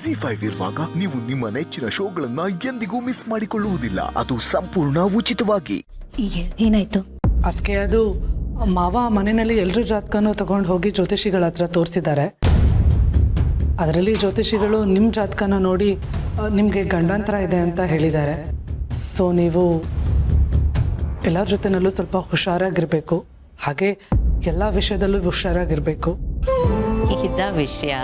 ಜಿ5 ಇರುವಾಗ ನೀವು ನಿಮ್ಮ ನೆಚ್ಚಿನ ಶೋಗಳನ್ನ ಎಂದಿಗೂ ಮಿಸ್ ಮಾಡಿಕೊಳ್ಳುವುದಿಲ್ಲ. ಅದು ಸಂಪೂರ್ಣ ಉಚಿತವಾಗಿ. ಏನಾಯ್ತು? ಅದಕ್ಕೆ ಅದು ಮಾವ ಮನೆಯಲ್ಲಿ ಎಲ್ಲರೂ ಜಾತಕನೂ ತಗೊಂಡು ಹೋಗಿ ಜ್ಯೋತಿಷಿಗಳ ಹತ್ರ ತೋರಿಸಿದ್ದಾರೆ. ಅದರಲ್ಲಿ ಜ್ಯೋತಿಷಿಗಳು ನಿಮ್ಮ ಜಾತಕನ ನೋಡಿ ನಿಮಗೆ ಗಂಡಾಂತರ ಇದೆ ಅಂತ ಹೇಳಿದ್ದಾರೆ. ಸೊ ನೀವು ಎಲ್ಲರ ಜೊತೆನಲ್ಲೂ ಸ್ವಲ್ಪ ಹುಷಾರಾಗಿರಬೇಕು. ಹಾಗೆ ಎಲ್ಲ ವಿಷಯದಲ್ಲೂ ಹುಷಾರಾಗಿರಬೇಕು. ಇದ್ದ ವಿಷಯ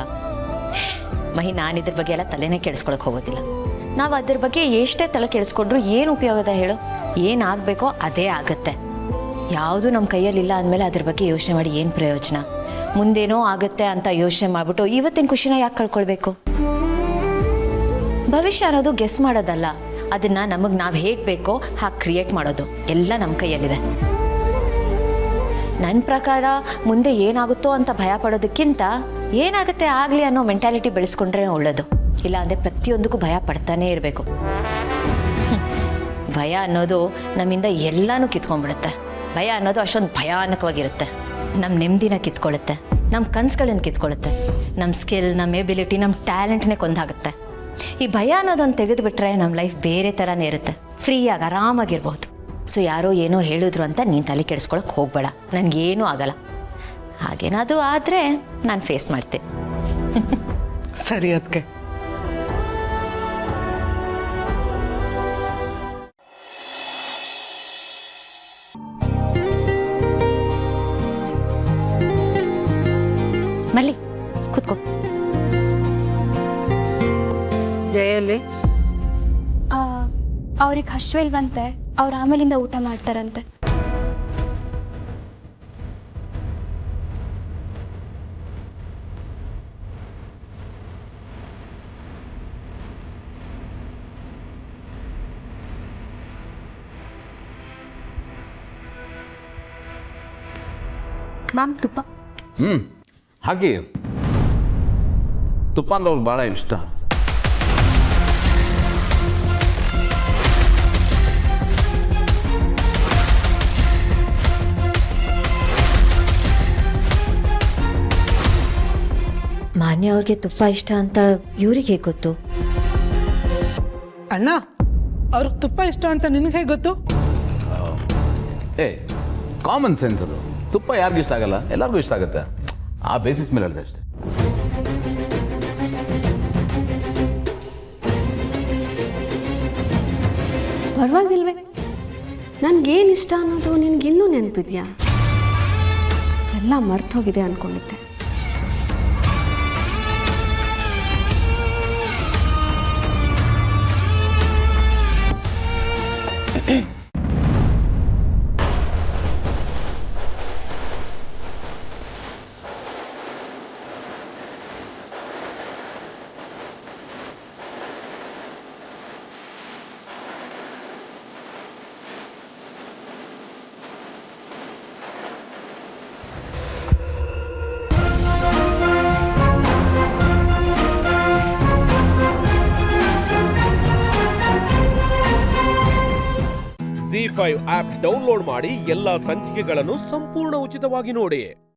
ಮಹಿ, ನಾನಿದ್ರ ಬಗ್ಗೆ ಎಲ್ಲ ತಲೆನೇ ಕೆಡಿಸ್ಕೊಳಕ್ಕೆ ಹೋಗೋದಿಲ್ಲ. ನಾವು ಅದ್ರ ಬಗ್ಗೆ ಎಷ್ಟೇ ತಲೆ ಕೆಡಿಸ್ಕೊಂಡ್ರು ಏನು ಉಪಯೋಗದ ಹೇಳು? ಏನಾಗಬೇಕೋ ಅದೇ ಆಗುತ್ತೆ. ಯಾವುದು ನಮ್ಮ ಕೈಯಲ್ಲಿಲ್ಲ ಅಂದಮೇಲೆ ಅದ್ರ ಬಗ್ಗೆ ಯೋಚನೆ ಮಾಡಿ ಏನು ಪ್ರಯೋಜನ? ಮುಂದೇನೋ ಆಗುತ್ತೆ ಅಂತ ಯೋಚನೆ ಮಾಡಿಬಿಟ್ಟು ಇವತ್ತಿನ ಖುಷಿನ ಯಾಕೆ ಕಳ್ಕೊಳ್ಬೇಕು? ಭವಿಷ್ಯ ಅನ್ನೋದು ಗೆಸ್ ಮಾಡೋದಲ್ಲ, ಅದನ್ನು ನಮಗೆ ನಾವು ಹೇಗೆ ಬೇಕೋ ಹಾಗೆ ಕ್ರಿಯೇಟ್ ಮಾಡೋದು. ಎಲ್ಲ ನಮ್ಮ ಕೈಯಲ್ಲಿದೆ. ನನ್ನ ಪ್ರಕಾರ ಮುಂದೆ ಏನಾಗುತ್ತೋ ಅಂತ ಭಯ ಪಡೋದಕ್ಕಿಂತ ಏನಾಗುತ್ತೆ ಆಗಲಿ ಅನ್ನೋ ಮೆಂಟ್ಯಾಲಿಟಿ ಬೆಳೆಸ್ಕೊಂಡ್ರೆ ಒಳ್ಳೆಯದು. ಇಲ್ಲಾಂದರೆ ಪ್ರತಿಯೊಂದಕ್ಕೂ ಭಯ ಪಡ್ತಾನೇ ಇರಬೇಕು. ಭಯ ಅನ್ನೋದು ನಮ್ಮಿಂದ ಎಲ್ಲನೂ ಕಿತ್ಕೊಂಡ್ಬಿಡುತ್ತೆ. ಭಯ ಅನ್ನೋದು ಅಷ್ಟೊಂದು ಭಯಾನಕವಾಗಿರುತ್ತೆ. ನಮ್ಮ ನೆಮ್ಮದಿನ ಕಿತ್ಕೊಳ್ಳುತ್ತೆ, ನಮ್ಮ ಕನಸುಗಳನ್ನು ಕಿತ್ಕೊಳ್ಳುತ್ತೆ, ನಮ್ಮ ಸ್ಕಿಲ್, ನಮ್ಮ ಎಬಿಲಿಟಿ, ನಮ್ಮ ಟ್ಯಾಲೆಂಟ್ನೇ ಕೊಂದಾಗುತ್ತೆ. ಈ ಭಯ ಅನ್ನೋದನ್ನು ತೆಗೆದುಬಿಟ್ರೆ ನಮ್ಮ ಲೈಫ್ ಬೇರೆ ಥರನೇ ಇರುತ್ತೆ. ಫ್ರೀಯಾಗಿ ಆರಾಮಾಗಿರ್ಬೋದು. ಸೊ ಯಾರೋ ಏನೋ ಹೇಳಿದ್ರು ಅಂತ ನೀನು ತಲೆ ಕೆಡಿಸ್ಕೊಳಕ್ಕೆ ಹೋಗಬೇಡ. ನನಗೇನೂ ಆಗಲ್ಲ. ಹಾಗೇನಾದರೂ ಆದರೆ ನಾನು ಫೇಸ್ ಮಾಡ್ತೀನಿ. ಸರಿ ಅದಕ್ಕೆ ಮಲ್ಲಿ ಕೂತ್ಕೋ. ಜಯಲ್ಲಿ ಅವ್ರಿಗೆ ಹಶ್ವಿಲ್ವಂತೆ, ಅವ್ರು ಆಮೇಲಿಂದ ಊಟ ಮಾಡ್ತಾರಂತೆ. ಮ್ಯಾಮ್ ತುಪ್ಪ. ಹಾಗೆ ತುಪ್ಪ ಅಂದ್ರೆ ಅವ್ರಿಗೆ ಭಾಳ ಇಷ್ಟ. ಮಾನ್ಯ ಅವ್ರಿಗೆ ತುಪ್ಪ ಇಷ್ಟ ಅಂತ ಇವ್ರಿಗೆ ಹೇಗೆ ಗೊತ್ತು? ಅಣ್ಣ, ಅವ್ರಿಗೆ ತುಪ್ಪ ಇಷ್ಟ ಅಂತ ನಿನಗೆ ಹೇಗೆ ಗೊತ್ತು? ಕಾಮನ್ ಸೆನ್ಸ್ ಅದು. ತುಪ್ಪ ಯಾರಿಗೂ ಇಷ್ಟ ಆಗಲ್ಲ, ಎಲ್ಲರಿಗೂ ಇಷ್ಟ ಆಗುತ್ತೆ. ಆ ಬೇಸಿಸ್ ಮೇಲೆ ಹೇಳಿದೆ ಅಷ್ಟೇ. ಪರವಾಗಿಲ್ವೇ? ನನಗೇನು ಇಷ್ಟ ಅನ್ನೋದು ನಿನಗಿನ್ನೂ ನೆನಪಿದ್ಯಾ? ಎಲ್ಲ ಮರ್ತೋಗಿದೆ ಅಂದ್ಕೊಂಡಿದ್ದೆ. ಜಿ5 ಆಪ್ ಡೌನ್ಲೋಡ್ ಮಾಡಿ ಎಲ್ಲಾ ಸಂಚಿಕೆಗಳನ್ನು ಸಂಪೂರ್ಣ ಉಚಿತವಾಗಿ ನೋಡಿ.